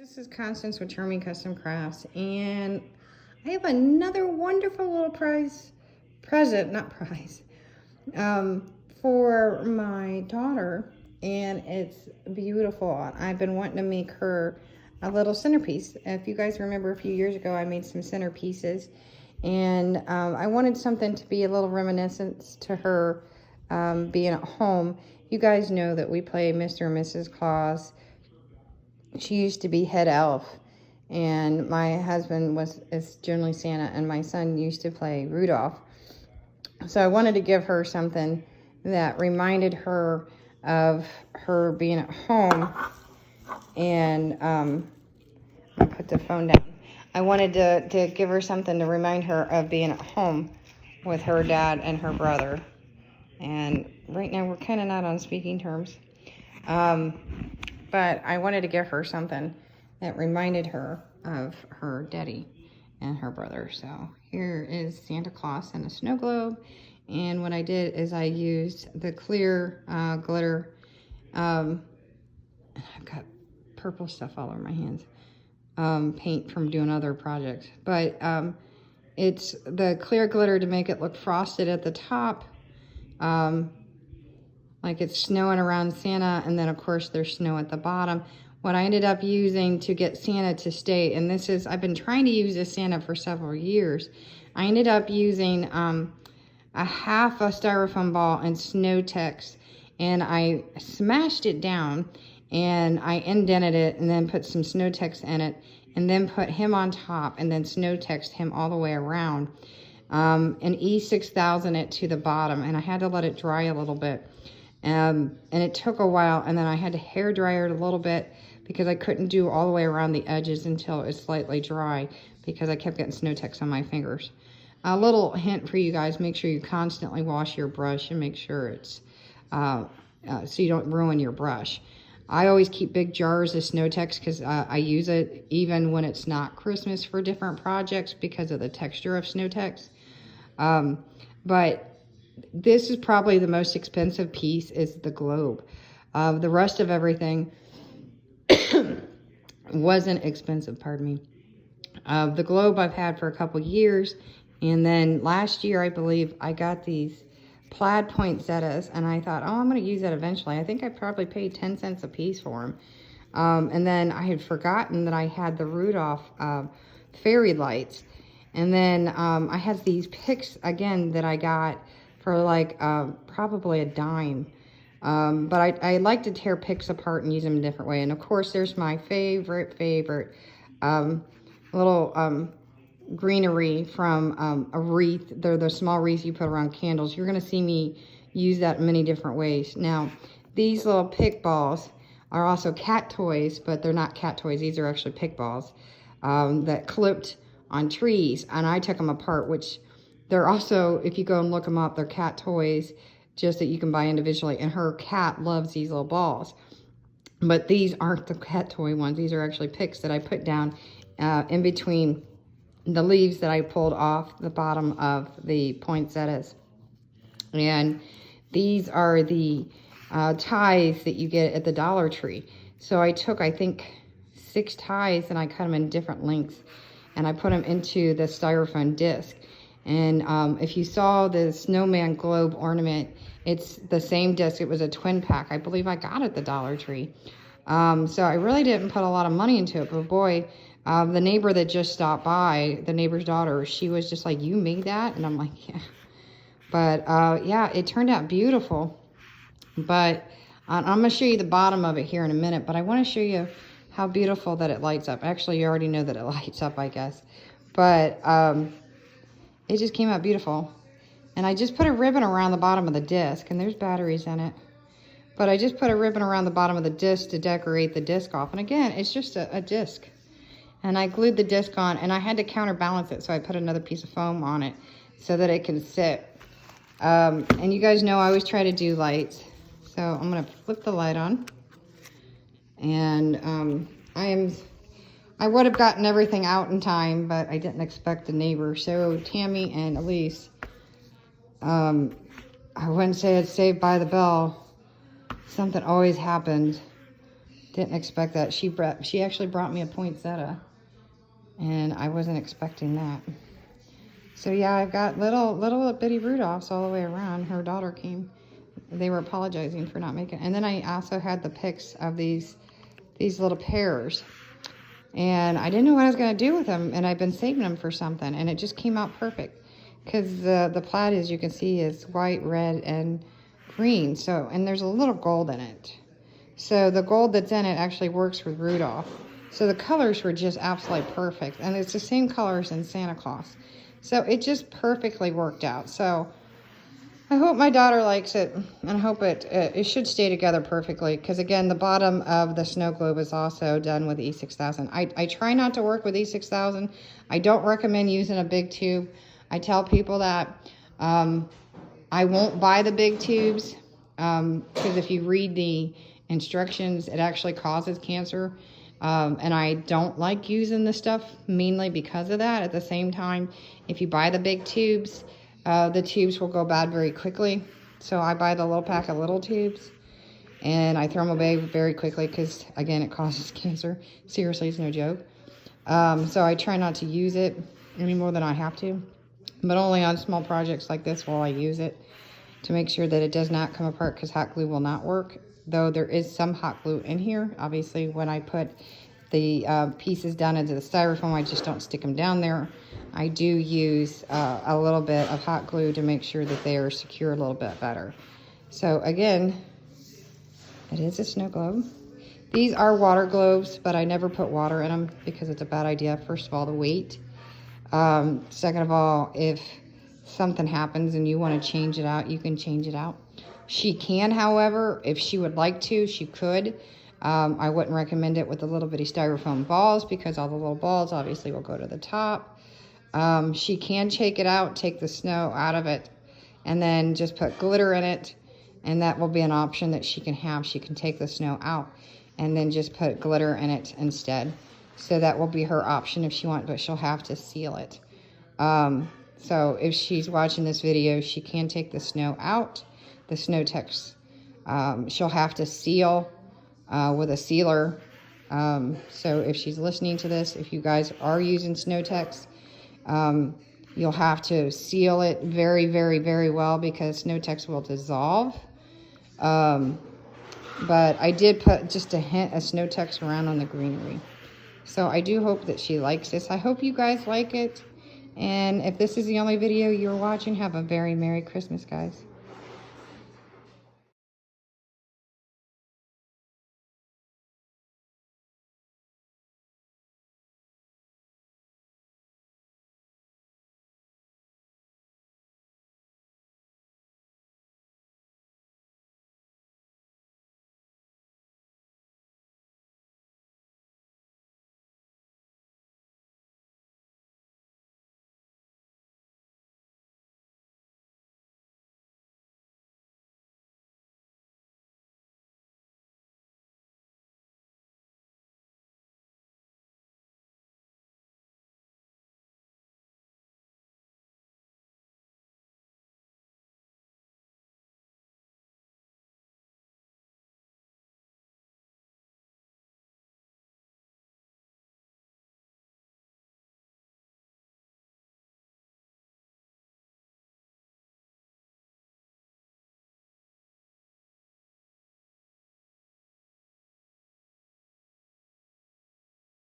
This is Constance with Charming Custom Crafts, and I have another wonderful little present, for my daughter, and it's beautiful. I've been wanting to make her a little centerpiece. If you guys remember, a few years ago, I made some centerpieces, and I wanted something to be a little reminiscence to her being at home. You guys know that we play Mr. and Mrs. Claus. She used to be head elf, and my husband is generally Santa, and my son used to play Rudolph. So I wanted to give her something that reminded her of her being at home. And I'll put the phone down. I wanted to give her something to remind her of being at home with her dad and her brother. And right now we're kind of not on speaking terms. But I wanted to give her something that reminded her of her daddy and her brother. So here is Santa Claus and a snow globe. And what I did is I used the clear glitter. I've got purple stuff all over my hands. Paint from doing other projects. But it's the clear glitter to make it look frosted at the top. Like it's snowing around Santa, and then of course there's snow at the bottom. What I ended up using to get Santa to stay, and this is, I've been trying to use this Santa for several years. I ended up using a half a styrofoam ball and snow text, and I smashed it down, and I indented it, and then put some snow text in it, and then put him on top, and then snow text him all the way around, and E6000 it to the bottom, and I had to let it dry a little bit. And it took a while, and then I had to hair dryer it a little bit because I couldn't do all the way around the edges until it was slightly dry because I kept getting snow text on my fingers. A little hint for you guys, make sure you constantly wash your brush and make sure it's so you don't ruin your brush. I always keep big jars of snow text because I use it even when it's not Christmas for different projects because of the texture of snow text. But this is probably the most expensive piece, is the globe. The rest of everything wasn't expensive, pardon me. The globe I've had for a couple years, and then last year I believe I got these plaid poinsettias, and I thought, oh, I'm going to use that eventually. I think I probably paid 10 cents a piece for them. And then I had forgotten that I had the Rudolph fairy lights. And then I had these picks again that I got for like probably a dime. But I like to tear picks apart and use them a different way. And of course, there's my favorite little greenery from a wreath. They're the small wreaths you put around candles. You're gonna see me use that in many different ways. Now, these little pick balls are also cat toys, but they're not cat toys. These are actually pick balls that clipped on trees. And I took them apart, which they're also, if you go and look them up, they're cat toys, just that you can buy individually. And her cat loves these little balls. But these aren't the cat toy ones. These are actually picks that I put down in between the leaves that I pulled off the bottom of the poinsettias. And these are the ties that you get at the Dollar Tree. So I took, I think, 6 ties, and I cut them in different lengths. And I put them into the styrofoam disc. And if you saw the snowman globe ornament, it's the same disc. It was a twin pack. I believe I got it at the Dollar Tree. So I really didn't put a lot of money into it. But boy, the neighbor that just stopped by, the neighbor's daughter, she was just like, you made that? And I'm like, yeah. But yeah, it turned out beautiful. But I'm going to show you the bottom of it here in a minute. But I want to show you how beautiful that it lights up. Actually, you already know that it lights up, I guess. But it just came out beautiful. And I just put a ribbon around the bottom of the disc, and there's batteries in it. But I just put a ribbon around the bottom of the disc to decorate the disc off. And again, it's just a disc. And I glued the disc on, and I had to counterbalance it, so I put another piece of foam on it so that it can sit. And you guys know I always try to do lights. So I'm going to flip the light on. And I would have gotten everything out in time, but I didn't expect the neighbor. So Tammy and Elise, I wouldn't say it's saved by the bell. Something always happened. Didn't expect that. She actually brought me a poinsettia, and I wasn't expecting that. So yeah, I've got little bitty Rudolphs all the way around. Her daughter came. They were apologizing for not making it. And then I also had the pics of these little pears. And I didn't know what I was going to do with them. And I've been saving them for something. And it just came out perfect. Because the plaid, as you can see, is white, red, and green. So, and there's a little gold in it. So the gold that's in it actually works with Rudolph. So the colors were just absolutely perfect. And it's the same colors in Santa Claus. So it just perfectly worked out. So I hope my daughter likes it, and I hope it should stay together perfectly, because again, the bottom of the snow globe is also done with E6000. I try not to work with E6000. I don't recommend using a big tube. I tell people that I won't buy the big tubes, because if you read the instructions, it actually causes cancer. And I don't like using the stuff mainly because of that. At the same time, if you buy the big tubes, the tubes will go bad very quickly. So I buy the little pack of little tubes, and I throw them away very quickly because, again, it causes cancer. Seriously, it's no joke. So I try not to use it any more than I have to, but only on small projects like this will I use it to make sure that it does not come apart, because hot glue will not work. Though there is some hot glue in here. Obviously, when I put the pieces down into the styrofoam, I just don't stick them down there. I do use a little bit of hot glue to make sure that they are secure a little bit better. So again, it is a snow globe. These are water globes, but I never put water in them because it's a bad idea. First of all, the weight. Second of all, if something happens and you want to change it out, you can change it out. She can, however, if she would like to, she could. I wouldn't recommend it with the little bitty styrofoam balls, because all the little balls obviously will go to the top. She can shake it out, take the snow out of it, and then just put glitter in it, and that will be an option that she can have. She can take the snow out and then just put glitter in it instead. So that will be her option if she wants, but she'll have to seal it. So if she's watching this video, she can take the snow out. The snow text, she'll have to seal with a sealer. So if she's listening to this, if you guys are using snow text, you'll have to seal it very, very, very well, because snow text will dissolve. But I did put just a hint of snow text around on the greenery. So I do hope that she likes this. I hope you guys like it. And if this is the only video you're watching, have a very Merry Christmas, guys.